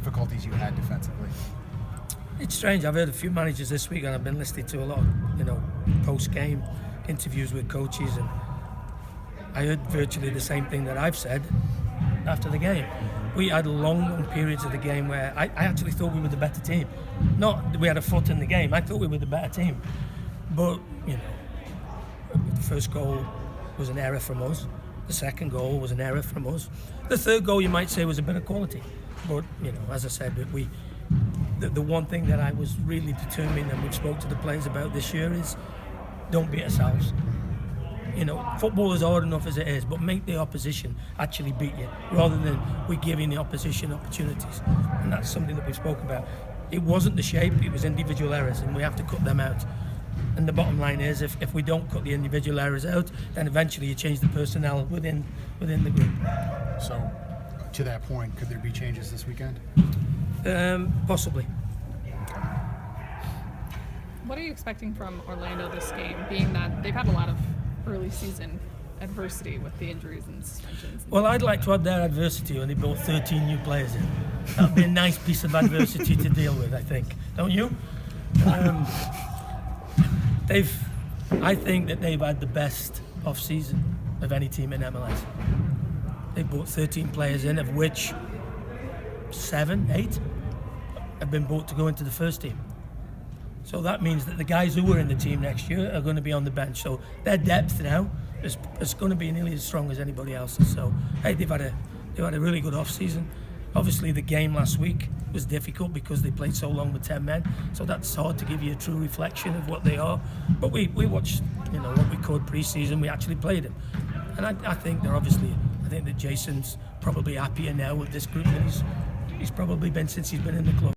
difficulties you had defensively? It's strange. I've heard a few managers this week, and I've been listening to a lot of, post-game interviews with coaches, and I heard virtually the same thing that I've said after the game. We had long periods of the game where I actually thought we were the better team. Not that we had a foot in the game. I thought we were the better team. But, the first goal was an error from us. The second goal was an error from us. The third goal, you might say, was a bit of quality. But, as I said, the one thing that I was really determined, and we've spoke to the players about this year, is don't beat ourselves. Football is hard enough as it is, but make the opposition actually beat you, rather than we giving the opposition opportunities. And that's something that we spoke about. It wasn't the shape, it was individual errors, and we have to cut them out. And the bottom line is, if we don't cut the individual errors out, then eventually you change the personnel within the group. So, to that point, could there be changes this weekend? Possibly. What are you expecting from Orlando this game, being that they've had a lot of early season adversity with the injuries and suspensions? Well, I'd like to add their adversity when they brought 13 new players in. That'd be a nice piece of adversity to deal with, I think. Don't you? I think that they've had the best off-season of any team in MLS. They brought 13 players in, of which 7, 8 have been brought to go into the first team. So that means that the guys who were in the team next year are going to be on the bench. So their depth now is going to be nearly as strong as anybody else's. So hey, they've had a really good off-season. Obviously, the game last week was difficult because they played so long with 10 men. So that's hard to give you a true reflection of what they are. But we watched, what we called pre-season. We actually played them, and I think I think that Jason's probably happier now with this group than he's probably been since he's been in the club.